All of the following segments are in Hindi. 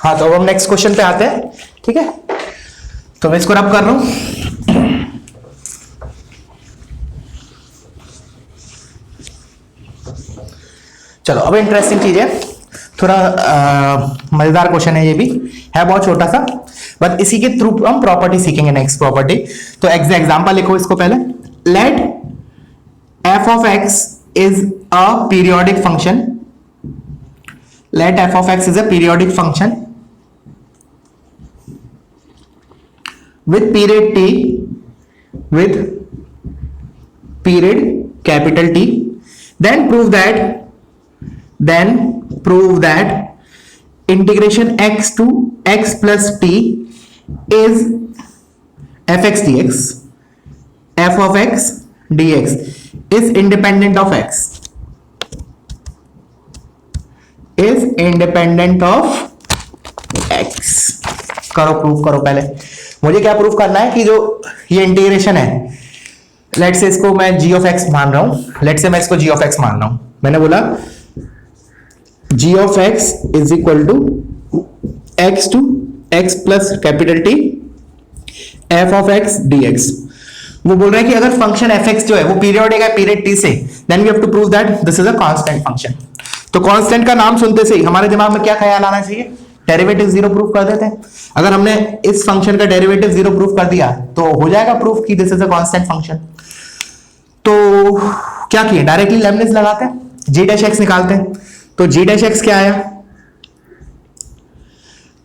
हाँ, तो अब हम नेक्स्ट क्वेश्चन पे आते हैं। ठीक है, तो मैं इसको रब कर रहा हूं। चलो, अब इंटरेस्टिंग चीज है, थोड़ा मजेदार क्वेश्चन है, ये भी है बहुत छोटा सा, बट इसी के थ्रू हम प्रॉपर्टी सीखेंगे। नेक्स्ट प्रॉपर्टी, तो एग्जांपल लिखो इसको पहले। Let f of x is a periodic function. Let f of x is a periodic function with period t, with period capital T. Then prove that integration x to x plus t is fx dx. f of x dx is independent of x, is independent of x. करो, प्रूफ करो। पहले मुझे क्या प्रूफ करना है कि जो ये इंटीग्रेशन है, लेट से इसको मैं g of x मान रहा हूं, लेट से मैं इसको g of x मान रहा हूं। मैंने बोला g of x is equal to x to x plus capital T f of x dx। वो बोल रहा है कि अगर फंक्शन fx जो है वो पीरियोडिक है पीरियड t से, then we have to prove that this is a constant function. तो कांस्टेंट का नाम सुनते से ही हमारे दिमाग में क्या ख्याल आना चाहिए? डेरिवेटिव जीरो प्रूफ कर देते हैं। अगर हमने इस फंक्शन का डेरिवेटिव जीरो प्रूफ कर दिया तो हो जाएगा प्रूफ कि this is a constant function. तो क्या किए, डायरेक्टली लेबनिज लगाते हैं, g डैश x निकालते हैं। तो g डैश x क्या आया,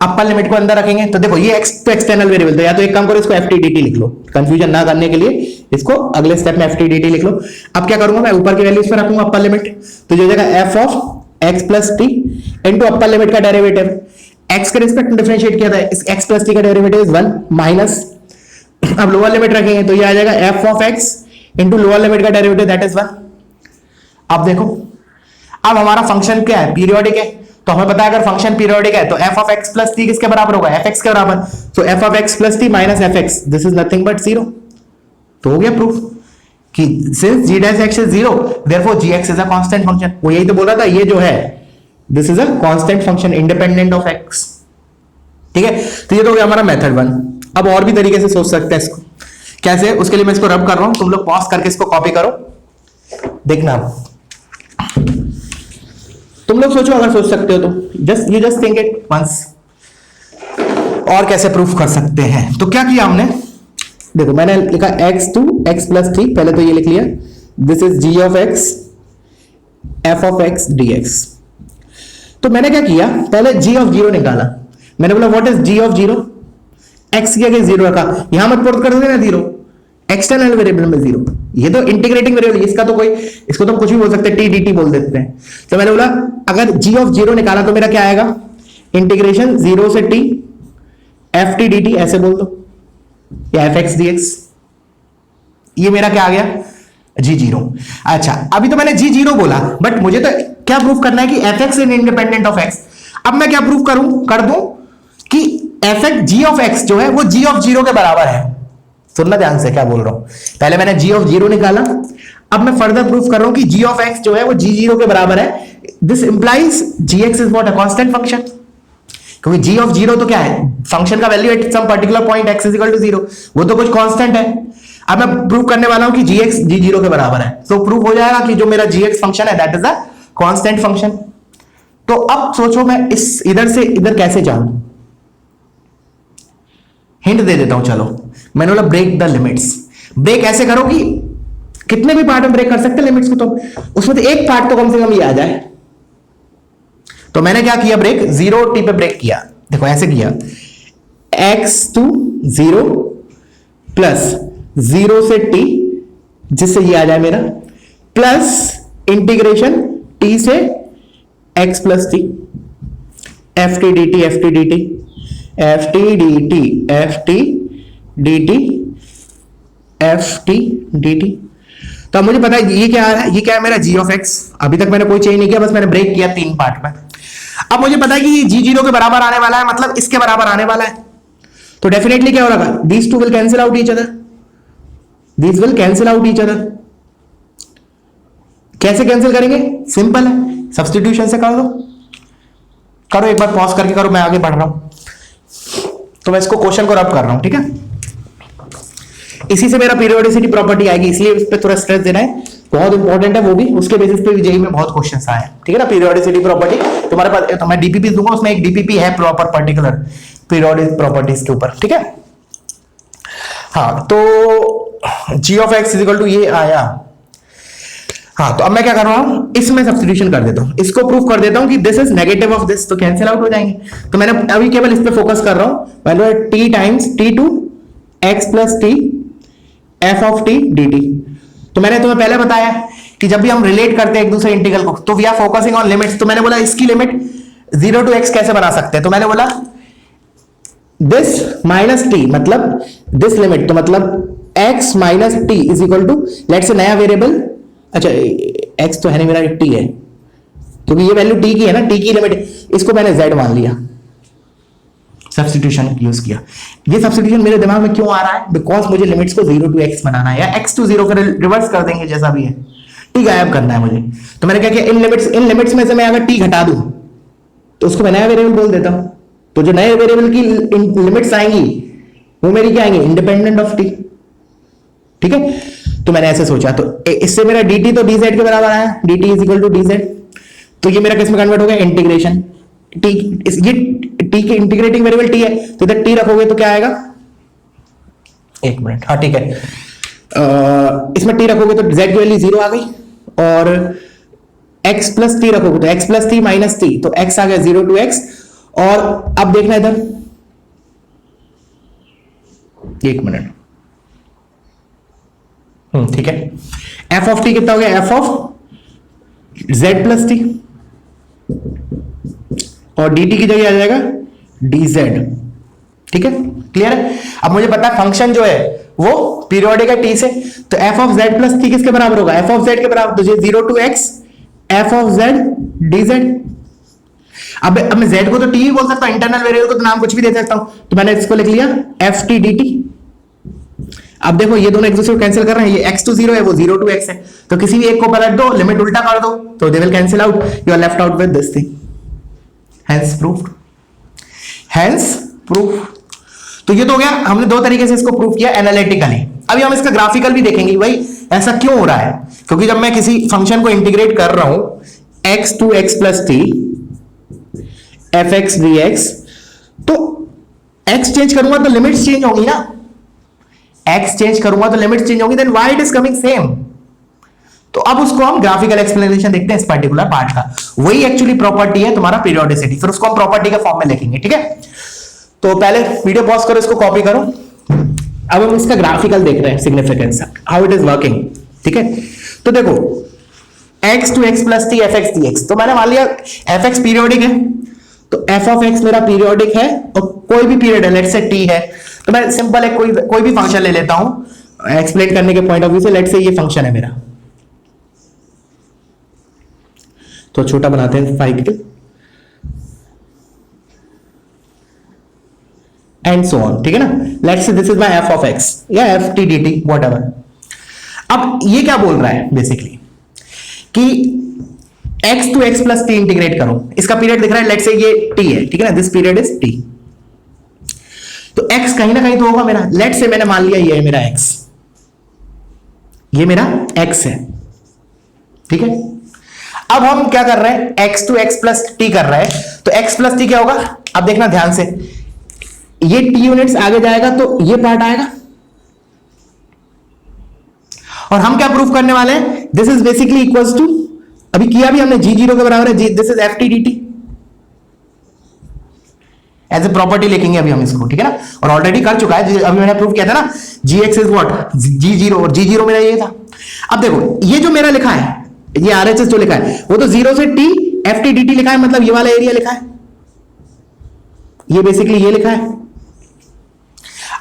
अपर लिमिट को अंदर रखेंगे। तो देखो ये x तो एक्सटर्नल वेरिएबल, तो या तो एक काम करो, इसको ft/dt लिख लो, कंफ्यूजन ना करने के लिए इसको अगले स्टेप में ft/dt लिख लो। अब क्या करूंगा मैं, ऊपर की वैल्यूज पर रखूंगा अपर लिमिट, तो जो जगह f of x plus T into upper limit का डेरिवेटिव, x के रिस्पेक्ट में डिफरेंशिएट किया था, इस x प्लस टी का डेरिवेटिव इज 1 माइनस, अब लोअर लिमिट रखेंगे तो ये आ जाएगा f of x into lower limit का डेरिवेटिव दैट इज 1। अब देखो, अब हमारा फंक्शन क्या है, पीरियोडिक है, तो हमें पता है अगर फंक्शन पीरियोडिक है तो f of x plus T किसके बराबर होगा, fx के बराबर। तो f of x plus T minus fx, this is nothing but 0। तो हो गया प्रूफ कि since g dash x is 0 therefore gx is a constant function. वो यही तो बोल रहा था, ये जो है this is a constant function independent of x। ठीक है, तो ये तो हो गया हमारा मेथड 1। अब और भी तरीके से सोच सकते हैं इसको, कैसे, उसके लिए मैं इसको रब कर रहा हूं, तुम लोग पॉज करके इसको कॉपी करो, देखना। तुम लोग सोचो, अगर सोच सकते हो तो जस्ट थिंक इट वंस। और कैसे प्रूफ कर सकते हैं, तो क्या किया हमने, देखो मैंने लिखा x to x plus t, पहले तो ये लिख लिया, this is g of x f of x dx। तो मैंने क्या किया, पहले g ऑफ 0 निकाला। मैंने बोला what is g of 0, x की जगह 0 रखा, यहां मत पुट कर देना 0, एक्सटर्नल वेरिएबल में 0, ये तो इंटीग्रेटिंग वेरिएबल, इसका तो कोई, इसको तो कुछ भी बोल सकते हैं, t dt बोल देते हैं। तो मैंने बोला अगर g ऑफ 0 निकाला तो मेरा क्या आएगा, इंटीग्रेशन 0 से t ft dt ऐसे बोल दो, या fx dx। ये मेरा क्या आ गया, g0। अच्छा, अभी तो मैंने g0 बोला, बट मुझे तो क्या प्रूफ करना है कि fx is independent of x। अब मैं क्या प्रूफ कर दूं कि fx g ऑफ x जो है वो g ऑफ 0 के बराबर है। सुनना ध्यान से क्या बोल रहा हूं, पहले मैंने g ऑफ 0 निकाला, अब मैं फर्दर प्रूफ कर रहा हूं कि g ऑफ x जो है वो g0 के बराबर है। This implies gx is what, a constant function, क्योंकि g ऑफ 0 तो क्या है, फंक्शन का value at some particular point x is equal to 0, वो तो कुछ कांस्टेंट है। अब मैं प्रूव करने वाला हूं कि gx g0 के बराबर है, तो प्रूफ हो जाएगा कि जो मेरा gx फंक्शन है that is a constant function. तो अब सोचो मैं इस इधर से इधर कैसे जाऊं, हिंट दे देता हूं, चलो। मैंने बोला ब्रेक द लिमिट्स। ब्रेक ऐसे करो कि कितने भी पार्ट में ब्रेक कर सकते हैं लिमिट्स को, तो उसमें तो एक पार्ट तो कम से कम ये आ जाए। तो मैंने क्या किया, ब्रेक 0 t पे ब्रेक किया। देखो ऐसे किया, x टू 0 प्लस 0 से t, जिससे ये आ जाए मेरा, प्लस इंटीग्रेशन t से x plus T, ft dt ft dt ft dt ft dt ft dt। तो अब मुझे पता है ये क्या आ रहा है, ये क्या है मेरा g ऑफ x। अभी तक मैंने कोई चेंज नहीं किया, बस मैंने ब्रेक किया 3 पार्ट में। अब मुझे पता है कि ये g0 के बराबर आने वाला है, मतलब इसके बराबर आने वाला है। तो डेफिनेटली क्या हो रहा है, these two will cancel out each other, these will cancel out each other। कैसे कैंसिल करेंगे, सिंपल है, सब्स्टिट्यूशन से कर दो। करो एक बार पॉज करके करो, मैं आगे बढ़ रहा हूं। तो मैं इसको क्वेश्चन को रब कर रहा हूं, ठीक है। इसी से मेरा पीरियोडिसिटी प्रॉपर्टी आएगी, इसलिए इस पे थोड़ा स्ट्रेस देना है, बहुत इंपॉर्टेंट है वो भी। उसके बेसिस पे जेईई में बहुत क्वेश्चंस आए हैं, ठीक है ना। पीरियोडिसिटी प्रॉपर्टी तुम्हारे पास, तो मैं डीपीपी दूंगा, उसमें एक डीपीपी है प्रॉपर पर्टिकुलर पीरियोडिक प्रॉपर्टीज के ऊपर, ठीक है। हाँ, तो g of x is equal to ये आया। हाँ, तो अब मैं क्या कर रहा हूं, इसमें सब्स्टिट्यूशन कर देता हूं, इसको प्रूफ कर देता हूं कि this is negative of this, तो कैंसिल आउट हो जाएंगे। तो मैंने अभी केवल इस पे फोकस कर रहा हूं, वैल्यू है t times t to x plus t f of t dt। तो मैंने तुम्हें पहले बताया कि जब भी हम रिलेट करते हैं एक दूसरे इंटीग्रल को, तो we are focusing on limits. तो मैंने बोला इसकी लिमिट 0 टू x कैसे बना सकते हैं, तो मैंने बोला दिस माइनस t, मतलब दिस लिमिट, तो मतलब x minus t is equal to, let's say नया वेरिएबल, अच्छा x तो है नहीं मेरा, t है, क्योंकि ये वैल्यू t की है ना, t की लिमिट, इसको मैंने z मान लिया, सब्स्टिट्यूशन यूज किया। ये सब्स्टिट्यूशन मेरे दिमाग में क्यों आ रहा है, बिकॉज मुझे लिमिट्स को 0 टू x बनाना है, या x टू 0 फिर रिवर्स कर देंगे जैसा भी है, t गायब करना है मुझे। तो मैंने क्या किया, इन लिमिट्स में से मैं अगर t घटा दूं तो उसको मैं नया वेरिएबल बोल देता हूं। तो जो नए वेरिएबल की लिमिट्स आएंगी वो मेरी क्या आएंगी, इंडिपेंडेंट ऑफ t, ठीक है। तो मैंने ऐसे सोचा, तो इससे मेरा dt तो dz के बराबर आया, dt is equal to dz। तो ये मेरा किस में कन्वर्ट हो गया, इंटीग्रेशन t, ये t के इंटीग्रेटिंग वेरिएबल t है, तो इधर t रखोगे तो क्या आएगा, एक मिनट, हाँ ठीक है, इसमें t रखोगे तो z की वैल्यू 0 आ गई, और x प्लस t रखोगे तो x plus t minus t, तो x आ गया 0 टू x। और अब देखना इधर, एक मिनट, ठीक है, f ऑफ t कितना हो गया, f of z plus t, और dt की जगह आ जाएगा dz, ठीक है, क्लियर है। अब मुझे पता है फंक्शन जो है वो पीरियोडिक है t से, तो f of z plus t किसके बराबर होगा, f ऑफ z के बराबर, तो ये 0 to x f of z dz। अब मैं z को तो t भी बोल सकता हूं, इंटरनल वेरिएबल को तो नाम कुछ भी दे सकता हूं, तो मैंने इसको लिख लिया ft dt। अब देखो ये दोनों एक दूसरे को कैंसिल कर रहे हैं, ये x टू 0 है, वो 0 टू x है, तो किसी भी एक को पलट दो, लिमिट उल्टा कर दो, तो they will cancel out, you are left out with this thing, hence proof, hence proof. तो ये तो हो गया, हमने दो तरीके से इसको प्रूव किया एनालिटिकली। अभी हम इसका ग्राफिकल भी देखेंगे, भाई ऐसा क्यों हो रहा है, क्योंकि जब मैं किसी फंक्शन को इंटीग्रेट कर रहा हूं x to x plus t f x d x, तो x चेंज करूंगा तो लिमिट्स चेंज होंगी ना, x चेंज करूंगा तो लिमिट्स चेंज होंगी, then why it is coming same. तो अब उसको हम ग्राफिकल एक्सप्लेनेशन देखते हैं इस पर्टिकुलर पार्ट का, वही एक्चुअली प्रॉपर्टी है तुम्हारा पीरियोडिसिटी, फिर उसको हम प्रॉपर्टी के फॉर्म में लिखेंगे, ठीक है। तो पहले वीडियो पॉज करो, इसको कॉपी करो, अब हम इसका ग्राफिकल देख रहे हैं, significance how it is working, ठीक है। तो देखो x to x plus t f x d x, तो मैंने मान लिया एफ एक्स पीरियोडिक है, तो f ऑफ x मेरा पीरियोडिक है, और कोई भी पीरियड है, लेट्स से t है, तो मैं सिंपल है कोई भी फंक्शन ले लेता हूं एक्सप्लेन करने के पॉइंट ऑफ व्यू से, लेट्स से ये फंक्शन है मेरा, तो छोटा बनाते हैं 5 एंड सो ऑन, ठीक है ना। Let's say this is my f of x या f t dt व्हाटएवर। अब ये क्या बोल रहा है बेसिकली कि x to x plus t integrate करो, इसका पीरियड दिख रहा है, लेट्स से ये t है, ठीक है ना, दिस पीरियड इज t, तो x कहीं ना कहीं तो होगा मेरा, लेट्स से मैंने मान लिया ये है मेरा x, ये मेरा x है, ठीक है। अब हम क्या कर रहे हैं, x to x plus t कर रहे हैं, तो x प्लस t क्या होगा, अब देखना ध्यान से, ये t यूनिट्स आगे जाएगा तो ये पार्ट आएगा, और हम क्या प्रूफ करने वाले हैं, this is basically equals to, अभी किया भी हमने g0 के बराबर है, this is ft dt, as a property लिखेंगे अभी हम इसको, ठीक है ना, और ऑलरेडी कर चुका है, अभी मैंने प्रूफ किया था ना, gx इज व्हाट g0, और g0 मेरा ये था। अब देखो ये जो मेरा लिखा है, ये RHS जो लिखा है, वो तो 0 से t ft dt लिखा है, मतलब ये वाला एरिया लिखा है, ये बेसिकली ये लिखा है।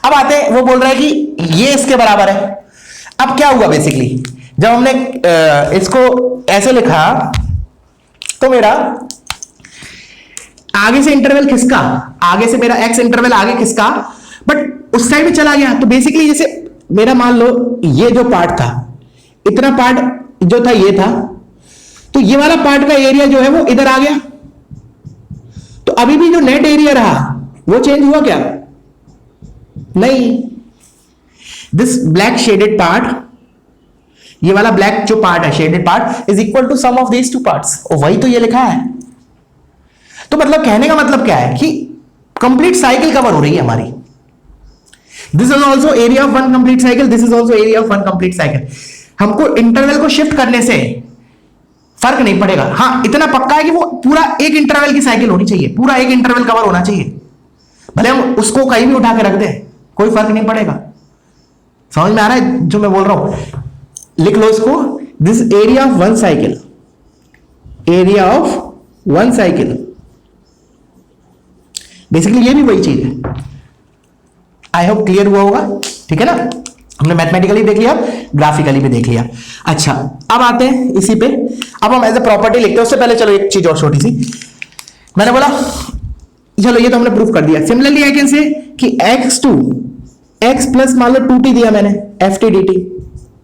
अब आते हैं, वो बोल रहा है कि ये इसके बराबर है। अब क्या हुआ बेसिकली, जब हमने इसको ऐसे लिखा तो मेरा आगे से इंटरवल खिसका, आगे से मेरा x इंटरवल आगे खिसका, बट उस साइड में चला गया, तो बेसिकली जैसे मेरा मान लो ये जो पार्ट था, इतना पार्ट जो था ये था, तो ये वाला पार्ट का एरिया जो है वो इधर आ गया, तो तो अभी भी जो नेट एरिया रहा वो चेंज हुआ क्या? नहीं। दिस ब्लैक शेडेड पार्ट, ये वाला ब्लैक जो पार्ट है shaded part is equal to sum of these two parts, और वही तो ये लिखा है। तो मतलब कहने का मतलब क्या है कि कंप्लीट साइकिल कवर हो रही है हमारी। This is also area of one complete cycle, this is also area of one complete cycle. हमको इंटरवल को शिफ्ट करने से फर्क नहीं पड़ेगा। हाँ, इतना पक्का है कि वो पूरा एक इंटरवल की साइकिल होनी चाहिए, पूरा एक इंटरवल कवर होना चाहिए, भले हम उसको कहीं भी उठा के रख दें, कोई फर्क नहीं पड़ेगा। समझ में आ रहा है जो मैं बोल रहा हूं? लिख लो इसको, this area of one cycle, area of one cycle, basically ये भी वही चीज है। आई होप क्लियर हुआ होगा, ठीक है ना? हमने मैथमेटिकली देख लिया, ग्राफिकली भी देख लिया। अच्छा, अब आते हैं इसी पे। अब हम एज ए प्रॉपर्टी लिखते हैं, उससे पहले चलो एक चीज और छोटी सी। मैंने बोला चलो ये तो हमने प्रूफ कर दिया। सिमिलरली आई कैन से कि x2 x प्लस मान लो 2t दिया मैंने, ft dt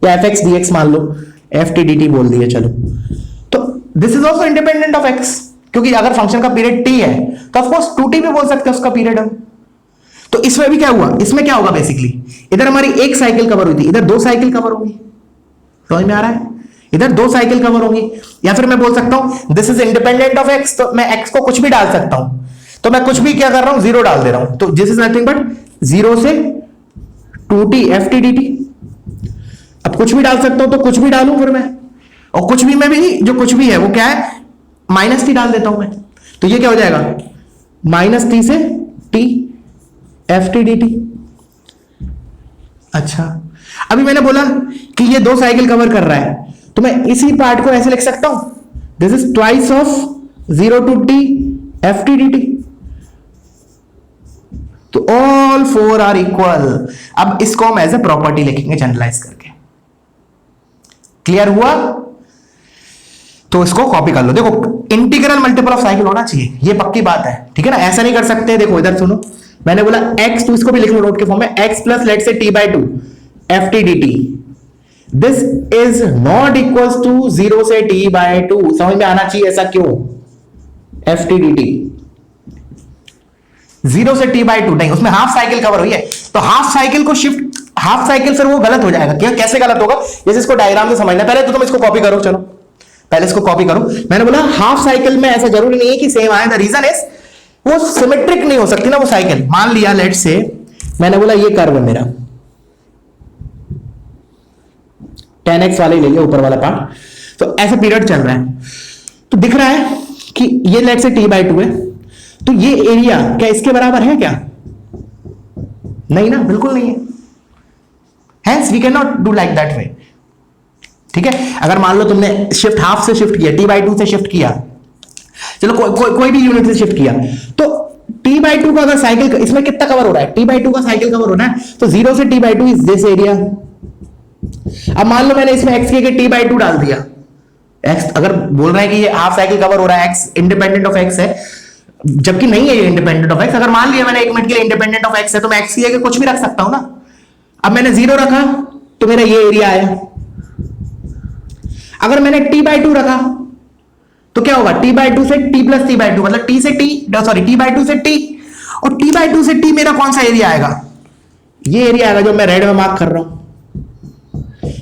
या fx dx मान लो, ft dt बोल दिया चलो, तो this is also independent of x, क्योंकि अगर फंक्शन का पीरियड t है तो ऑफ कोर्स 2t भी बोल सकते हैं उसका पीरियड हम। तो इसमें भी क्या हुआ, इसमें क्या होगा बेसिकली, इधर हमारी एक साइकिल कवर हुई थी, इधर दो साइकिल कवर होगी। समझ में आ रहा है? इधर दो साइकिल कवर होगी। या फिर मैं बोल सकता हूं this is independent of x, तो मैं x को कुछ भी डाल सकता हूं। तो मैं कुछ भी क्या कर रहा हूं, जीरो डाल दे रहा हूं, तो दिस इज नथिंग बट 0 से 2t ft dt। अब कुछ भी डाल सकता हूं, तो कुछ भी डालूं फिर मैं, और कुछ भी में भी जो कुछ भी है वो क्या है, माइनस टी डाल देता हूं मैं, तो ये क्या हो जाएगा, माइनस टी से T f t d T. अच्छा, अभी मैंने बोला कि ये दो साइकिल कवर कर रहा है, तो मैं इसी पार्ट को ऐसे लिख सकता हूं, this is twice of 0 to t f t d t. तो ऑल फोर आर इक्वल। अब इसको हम एज ए प्रॉपर्टी लिखेंगे जनरलाइज करके। क्लियर हुआ? तो इसको कॉपी कर लो। देखो, इंटीग्रल मल्टीपल ऑफ साइकिल होना चाहिए, ये पक्की बात है, ठीक है ना? ऐसा नहीं कर सकते। देखो इधर सुनो, मैंने बोला x, तो इसको भी लिख लो नोट के फॉर्म में, x प्लस लेट से t by 2 f t d t, this is not equals to 0 से t by 2। समझ में आना चाहिए ऐसा क्यों, एफ टी डी टी 0 से t by 2 नहीं, उसमें हाफ साइकिल कवर हुई है, तो हाफ साइकिल को शिफ्ट, हाफ साइकिल फिर वो गलत हो जाएगा। क्या, कैसे गलत होगा, जैसे इसको डायग्राम से समझना। पहले तो तुम इसको कॉपी करो, चलो पहले इसको कॉपी करो। मैंने बोला हाफ साइकिल में ऐसा जरूरी नहीं है कि सेम आए, द रीजन इज वो सिमेट्रिक नहीं हो सकती ना वो साइकिल। मान लिया लेट से मैंने बोला ये कर्व है मेरा, 10x वाले ले लिया ऊपर वाला पार्ट, तो ऐसा पीरियड चल रहा है, तो दिख रहा है कि ये लेट से t by 2 है, तो ये एरिया क्या इसके बराबर है क्या? नहीं ना, बिल्कुल नहीं है। Hence we cannot do like that way, ठीक है? अगर मान लो तुमने शिफ्ट हाफ से शिफ्ट किया, t by 2 से शिफ्ट किया, चलो कोई भी यूनिट से शिफ्ट किया, तो t by 2 का अगर साइकिल, इसमें कितना कवर हो रहा है, t by 2 का साइकिल कवर होना है, तो 0 से t by 2 is this area. अब मान लो मैंने इसमें x के t by 2 डाल दिया, x अगर बोल रहा है कि ये हाफ साइकिल कवर हो रहा है, x इंडिपेंडेंट ऑफ x है, जबकि नहीं है ये इंडिपेंडेंट ऑफ x। अगर मान लिया मैंने एक मिनट के लिए इंडिपेंडेंट ऑफ x है, तो मैं x की जगह कुछ भी रख सकता हूं ना। अब मैंने 0 रखा तो मेरा ये एरिया आया, अगर मैंने t by 2 रखा तो क्या होगा, t by 2 से t प्लस t by 2, मतलब t से t, सॉरी t by 2 से t, और t by 2 से t मेरा कौन सा एरिया आएगा, ये एरिया आएगा जो मैं रेड में मार्क कर रहा हूं।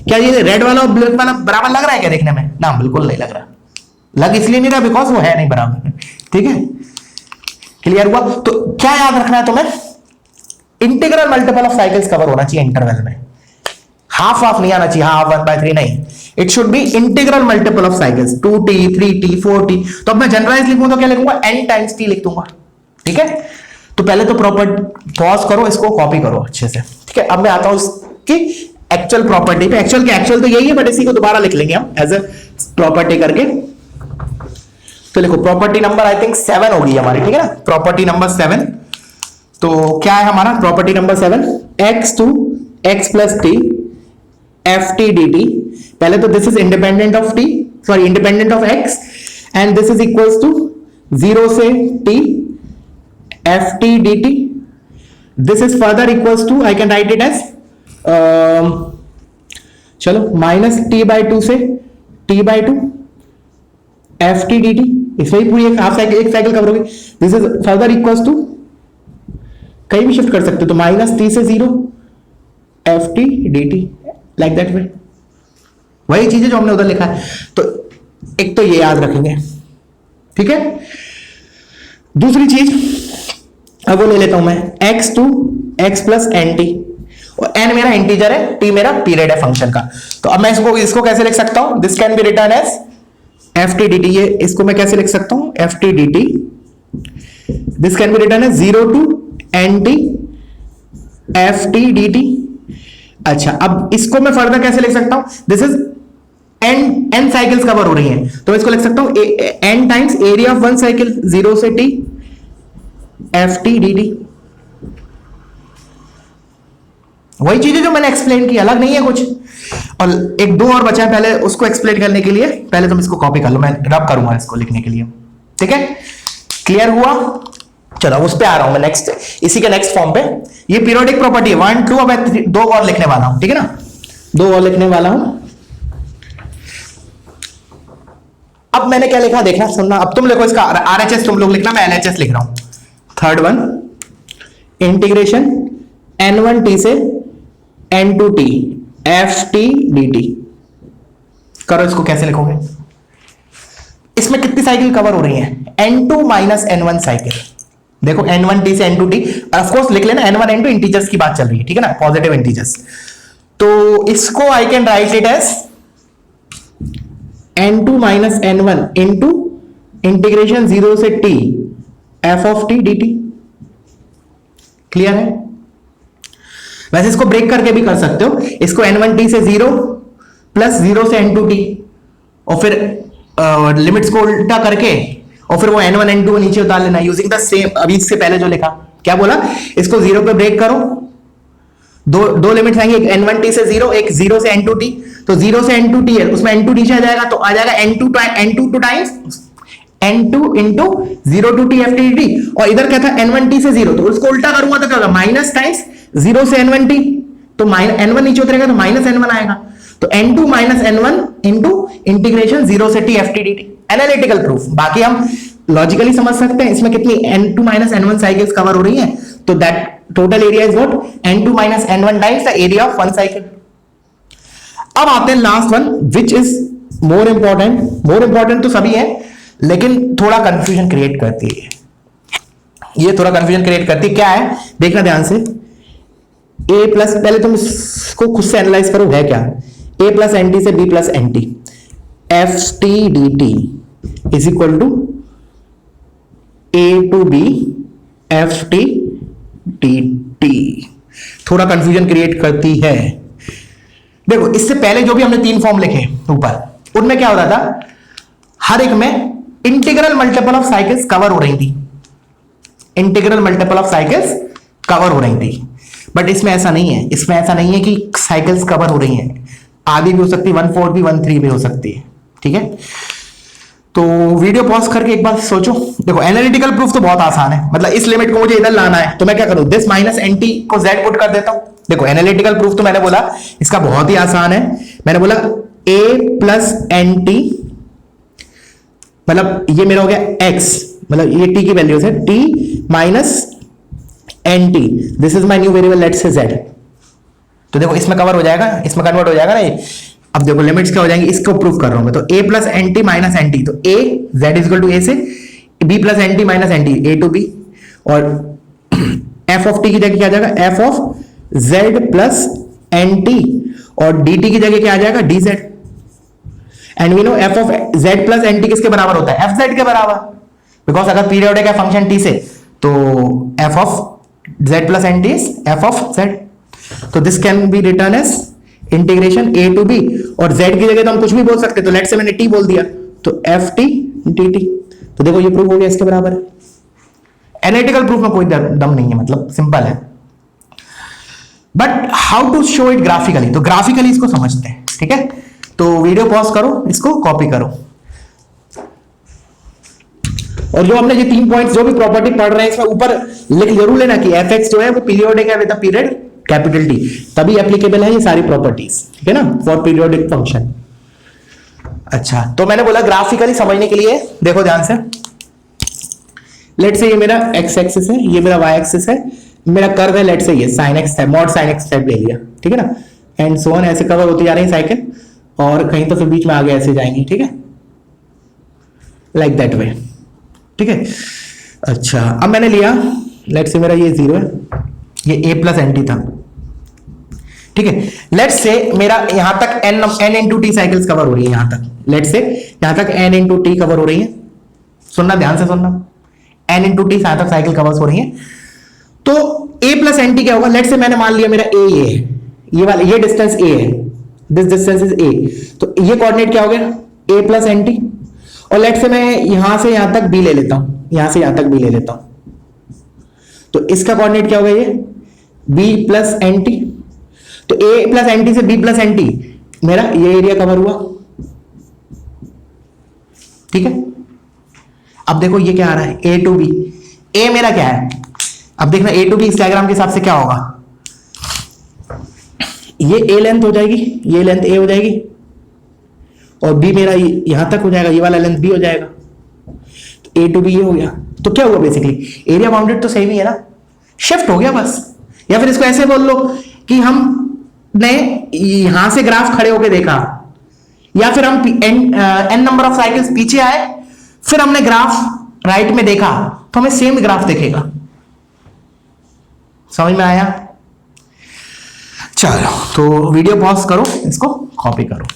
क्या ये रेड वाला और ब्लैक वाला बराबर लग रहा है क्या देखने में? ना, बिल्कुल नहीं लग रहा। लग इसलिए नहीं रहा बिकॉज वो है नहीं बराबर, ठीक है? क्लियर हुआ? तो क्या याद रखना है तुम्हें, integral multiple of cycles cover होना चाहिए इंटरवल में, हाफ हाफ नहीं आना चाहिए, हाफ 1/3 नहीं, it should be integral multiple of cycles, 2t 3t 4t। तो अब मैं जनरलाइज लिखूंगा तो क्या लिखूंगा, n टाइम्स t लिख दूंगा, ठीक है? तो पहले तो प्रॉपर पॉज करो, इसको कॉपी करो अच्छे से, ठीक है? अब मैं आता हूं इसकी एक्चुअल प्रॉपर्टी पे। एक्चुअल के एक्चुअल तो यही है, बट इसी को दोबारा लिख लेंगे हम एज ए प्रॉपर्टी करके। तो लिखो प्रॉपर्टी नंबर आई थिंक 7 होगी हमारी, ठीक है ना? Property number 7। तो क्या है हमारा property number 7, x to x plus t f t d t. पहले तो this is independent of t, sorry independent of x, and this is equals to 0 से t f t d t. This is further equals to, I can write it as चलो माइनस t by 2 से t by 2 f t d t. इसमें ही पूरी एक हाफ साइकिल, एक साइकिल कवर होगी। This is further equals to, कहीं भी शिफ्ट कर सकते हो, तो -t से 0 ft dt, लाइक दैट वे। वही चीज है जो हमने उधर लिखा है। तो एक तो ये याद रखेंगे, ठीक है। दूसरी चीज अब वो ले लेता हूं मैं, x2 x प्लस nt, और n मेरा इंटीजर है, t मेरा पीरियड है फंक्शन का। तो अब मैं इसको कैसे लिख सकता हूं, this can be written as ft dt। ये इसको मैं कैसे लिख सकता हूं, ft dt, this can be written as 0 to nt ft dt। अच्छा, अब इसको मैं फर्दर कैसे लिख सकता हूं, this is n cycles cover हो रही हैं, तो इसको लिख सकता हूं n times area of one cycle 0 से t ft dt। वही चीज है जो मैंने एक्सप्लेन की, अलग नहीं है कुछ। और एक दो और बचा है, पहले उसको एक्सप्लेन करने के लिए पहले तुम इसको कॉपी कर लो, मैं रब करूंगा इसको लिखने के लिए, ठीक है। क्लियर हुआ? चलो उस पे आ रहा हूं मैं नेक्स्ट, इसी के नेक्स्ट फॉर्म पे। ये पीरियोडिक प्रॉपर्टी है 1 2, अब मैं 2 और लिखने वाला हूं, ठीक है ना, 2 और लिखने वाला हूं। अब मैंने क्या लिखा देखना सुनना, अब तुम लिखो इसका RHS तुम लोग लिखना, मैं LHS लिख रहा हूं। थर्ड वन, इंटीग्रेशन n1t से n2t ft dt। करो इसको, कैसे लिखोगे, इसमें कितनी साइकिल कवर हो रही है, n2 माइनस n1 साइकिल। देखो n1t से n2t, और ऑफ कोर्स लिख लेना n1 n2 इंटीजर्स की बात चल रही है, ठीक है ना, पॉजिटिव इंटीजर्स। तो इसको I can write it as n2 minus n1 into integration 0 से t f of t dt। Clear है? वैसे इसको ब्रेक करके भी कर सकते हो, इसको n1t से 0 प्लस 0 से n2t, और फिर लिमिट्स को उल्टा करके, और फिर वो n1 n2 को नीचे उतार लेना यूजिंग द सेम, अभी इससे पहले जो लिखा। क्या बोला, इसको 0 पे ब्रेक करो, दो लिमिट्स आएंगे, एक n1t से 0, एक 0 से n2t। तो 0 से n2t है, उसमें n2 नीचे आ जाएगा, तो आ जाएगा n2 times n2 into 0 to t ft dt। और इधर क्या था, n1t से 0, तो उसको उल्टा करूंगा तो क्या होगा, माइनस टाइम्स 0 से n1t, तो n1 नीचे उतरेगा तो माइनस n1 आएगा, तो n2 minus n1 into integration 0 से t ft dt। Analytical proof, बाकी हम लॉजिकली समझ सकते हैं इसमें कितनी n2 minus n1 cycles cover हो रही हैं, तो that total area is what, n2 minus n1 times the area of one cycle. अब आते हैं last one, which is more important तो सभी है, लेकिन थोड़ा कंफ्यूजन क्रिएट करती है, ये थोड़ा कंफ्यूजन क्रिएट करती है। क्या है, देखना ध्यान से, a प्लस, पहले तुम इसको खुद से एनालाइज करो, है क्या, a प्लस nt से b plus nt ft dt is equal to a to b ft dt। थोड़ा कंफ्यूजन क्रिएट करती है। देखो इससे पहले जो भी हमने 3 फॉर्म लिखे ऊपर, उनमें क्या हो रहा था, हर एक में integral multiple of cycles cover हो रही थी, integral multiple of cycles cover हो रही थी। बट इसमें ऐसा नहीं है, इसमें ऐसा नहीं है कि साइकिल्स कवर हो रही हैं, आधी भी हो सकती है, 1/4 भी 1/3 भी हो सकती है, ठीक है। तो वीडियो पॉज करके एक बार सोचो। देखो एनालिटिकल प्रूफ तो बहुत आसान है, मतलब इस लिमिट को मुझे इधर लाना है, तो मैं क्या करूं, दिस माइनस nt को z पुट कर देता हूं। देखो एनालिटिकल प्रूफ तो मैंने बोला इसका बहुत ही आसान है, मैंने बोला a प्लस nt, मतलब ये मेरा हो गया x, मतलब ये t की वैल्यूज है, t minus nt, this is my new variable, let's say z। तो देखो इसमें कवर हो जाएगा, इसमें कन्वर्ट हो जाएगा ना ये। अब देखो लिमिट्स क्या हो जाएंगी, इसको प्रूफ कर रहा हूं मैं, तो a plus nt minus nt, तो a z is equal to a से b plus nt minus nt, a to b, और f ऑफ t की जगह क्या आ जाएगा, f of z plus nt, और dt की जगह क्या आ जाएगा, dz। And we know f of z plus nt किसके बराबर होता है, fz के बराबर, बिकॉज अगर पीरियोडिक है फंक्शन t से, तो f of z plus nt is f of z। तो this can be written as integration a to b, और z की जगह तो हम कुछ भी बोल सकते, तो लेट्स से मैंने t बोल दिया, तो ft dt। तो देखो ये प्रूफ हो गया, इसके बराबर है। एनालिटिकल प्रूफ में कोई दम नहीं है, मतलब सिंपल है। But how to show it graphically, तो ग्राफिकली इसको समझते हैं, ठीक है। तो वीडियो पॉज करो, इसको कॉपी करो, और जो हमने ये 3 पॉइंट्स जो भी प्रॉपर्टी पढ़ रहे हैं इसमें ऊपर लिख जरूर लेना कि fx जो है वो पीरियोडिक है with the period capital T, तभी एप्लीकेबल है ये सारी प्रॉपर्टीज, ठीक है ना, फॉर पीरियोडिक फंक्शन। अच्छा, तो मैंने बोला ग्राफिकली समझने के लिए देखो ध्यान से। लेट से ये मेरा एक्स एक्सिस है, ये मेरा वाई एक्सिस है, मेरा कर्व है लेट से ये साइन एक्स है, मॉड साइन एक्स टाइप ले लिया, ठीक है ना, एंड सो ऑन, ऐसे कवर होती जा रही है साइकिल, और कहीं तो फिर बीच में आगे ऐसे जाएंगी, ठीक है, लाइक दैट वे, ठीक है। अच्छा, अब मैंने लिया लेट से मेरा ये 0 है, ये a प्लस एन टी था, ठीक है। लेट से मेरा यहां तक n into T cycles cover हो रही है, यहां तक लेट से यहां तक n इंटू टी कवर हो रही है, सुनना ध्यान से सुनना, n इंटू टी यहां तक साइकिल कवर हो रही है। तो a प्लस एन टी क्या होगा, लेट से मैंने मान लिया मेरा a ये है, ये वाला ये डिस्टेंस a है, दिस डिस्टेंस इज a, तो ये कोऑर्डिनेट क्या हो गया a प्लस एन टी, और लेट से मैं यहां से यहां तक b ले लेता हूं, यहां से यहां तक b ले लेता हूं, तो इसका कोऑर्डिनेट क्या होगा ये b प्लस एन टी, तो a प्लस एन टी से b प्लस एन टी, मेरा ये एरिया कवर हुआ, ठीक है। अब देखो ये क्या आ रहा है a टू b, a मेरा क्या है, अब देखना a टू b इस डायग्राम के हिसाब से क्या होगा, ये a लेंथ हो जाएगी, ये लेंथ a हो जाएगी, और b मेरा यहां तक हो जाएगा, ये वाला लेंथ b हो जाएगा, तो a टू b ये हो गया। तो क्या हुआ बेसिकली, एरिया बाउंडेड तो सेम ही है ना, शिफ्ट हो गया बस। या फिर इसको ऐसे बोल लो कि हमने यहां से ग्राफ खड़े होके देखा, या फिर हम n नंबर ऑफ साइकिल्स पीछे आए, फिर हमने ग्राफ राइट में देखा, तो हमें सेम ग्राफ दिखेगा। समझ में आया? चलो, तो वीडियो पॉज करो, इसको कॉपी करो।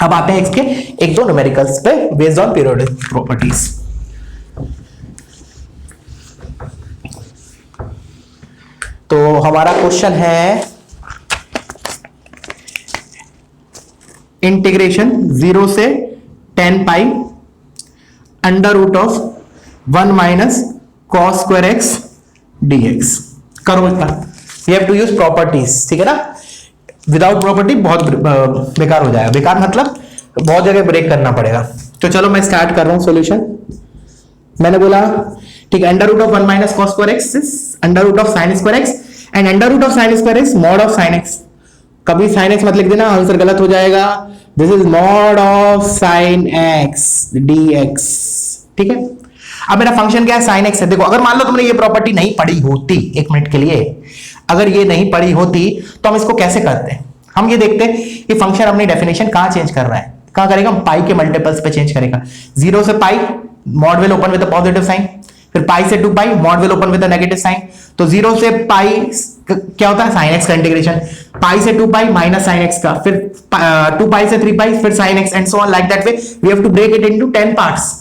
अब आते हैं इसके एक दो न्यूमेरिकल्स पे बेस्ड ऑन पीरियोडिक प्रॉपर्टीज। तो हमारा क्वेश्चन है इंटीग्रेशन 0 से 10 pi under root of 1 minus cos square x dx। करो इसका, we have to use properties, ठीक है ना। विदाउट प्रॉपर्टी बहुत बेकार हो जाएगा, बेकार मतलब बहुत जगह ब्रेक करना पड़ेगा। तो चलो मैं स्टार्ट कर रहा हूं सॉल्यूशन। मैंने बोला ठीक है, under root of 1 minus cos square x is under root of sine square x, and under root of sine square x mod of sine x. कभी साइन एक्स मत लिख देना, आंसर गलत हो जाएगा। This is mod of sine x dx, ठीक है। अब मेरा फंक्शन क्या है, साइन एक्स है। देखो अगर मान लो तुमने ये प्रॉपर्टी नहीं पढ़ी होती, एक मिनट के लिए अगर ये नहीं पढ़ी होती तो हम इसको कैसे करते हैं, हम ये देखते हैं कि फंक्शन अपनी डेफिनेशन कहां चेंज कर रहा है, कहां करेगा, पाई के मल्टीपल्स पे चेंज करेगा। 0 से pi mod will open with positive sign, फिर पाई से 2 pi mod will open with negative sign. तो 0 से पाई क्या होता है, साइन एक्स का इंटीग्रेशन, पाई से 2 पाई माइनस साइन एक्स का, फिर 2 पाई से 3 पाई फिर sine x, and so on like that way we have to break it into 10 parts.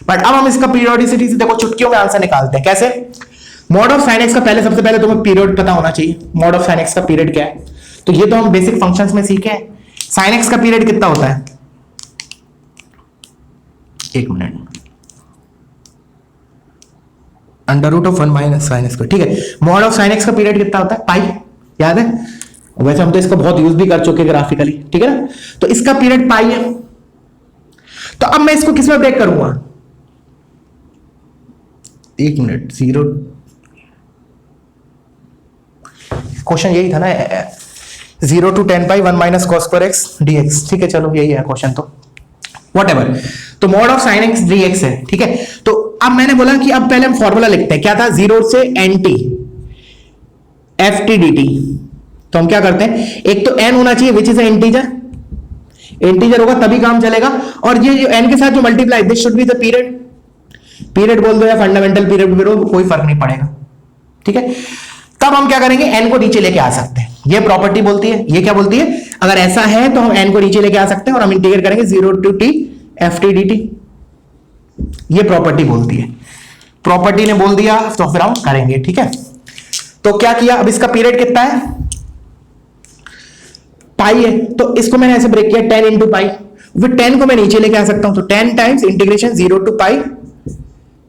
But अब हम इसका पीरियोडिसिटी से देखो चुटकियों में आंसर निकालते हैं। कैसे, मॉड ऑफ साइन एक्स का पहले सबसे पहले तुम्हें पीरियड पता होना चाहिए, मॉड ऑफ साइन एक्स का पीरियड क्या है। तो ये तो हम बेसिक फंक्शंस में सीखे हैं। साइन एक्स का पीरियड कितना होता है, एक minute, under root of 1 minus sine x, ठीक है। मॉड ऑफ साइन एक्स का पीरियड कितना होता है, पाई, याद है। वैसे हम तो इसको बहुत यूज भी कर चुके ग्राफिकली, ठीक है ना। तो इसका पीरियड पाई है। तो अब मैं इसको किस में ब्रेक करूंगा, एक मिनट, 0, क्वेश्चन यही था ना, 0 to 10 pi 1 minus cos square x dx, ठीक है। चलो यही है क्वेश्चन, तो व्हाटएवर। तो mod of sine x dx है, ठीक है। तो अब मैंने बोला कि अब पहले हम फॉर्मूला लिखते हैं, क्या था, 0 से nt ft dt। तो हम क्या करते हैं, एक तो n होना चाहिए विच इज इंटीजर, इंटीजर होगा तभी काम चलेगा, और ये जो n के साथ जो multiply, this should be the period, period बोल दो या फंडामेंटल पीरियड बोल दो, कोई फर्क नहीं पड़ेगा, ठीक है। तब हम क्या करेंगे, n को नीचे लेके आ सकते हैं। ये प्रॉपर्टी बोलती है, ये क्या बोलती है, अगर ऐसा है तो हम n को नीचे लेके आ सकते हैं और हम इंटीग्रेट करेंगे 0 to t ft dt। ये प्रॉपर्टी बोलती है, प्रॉपर्टी ने बोल दिया तो फिर हम करेंगे, ठीक है। तो क्या किया, अब इसका पीरियड कितना है, पाई है, तो इसको मैंने ऐसे ब्रेक किया 10 इंटू पाई, फिर 10 को मैं नीचे लेके आ सकता हूं, तो 10 times integration 0 to pi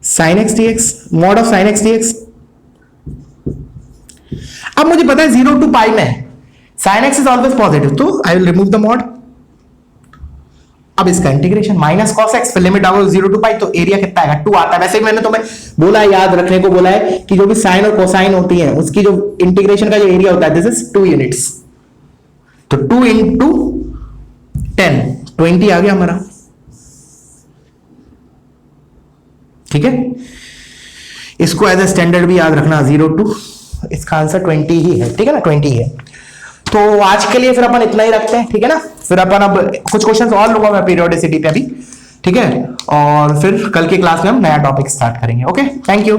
sine x dx, mod of sine x dx। अब मुझे पता है 0 to पाई में sine x is always positive, तो I will remove the mod. अब इसका इंटीग्रेशन माइनस कॉस एक्स, फिर लिमिट आओ 0 to पाई, तो एरिया कितना आएगा, 2 आता है। वैसे ही मैंने तुम्हें बोला है, याद रखने को बोला है कि जो भी साइन और कोसाइन होती है उसकी जो इंटीग्रेशन का जो एरिया होता है, दिस इज 2 यूनिट्स। तो 2 into 10 20 आ गया हमारा, ठीक है। इसको एज ए स्टैंडर्ड भी याद रखना, 0 to, इसका आंसर 20 ही है, ठीक है ना, 20 है। तो आज के लिए फिर अपन इतना ही रखते हैं, ठीक है ना। फिर अपन अब कुछ क्वेश्चंस और लूंगा मैं पीरियोडिसिटी पे अभी, ठीक है। और फिर कल की क्लास में हम नया टॉपिक स्टार्ट करेंगे। Okay, thank you.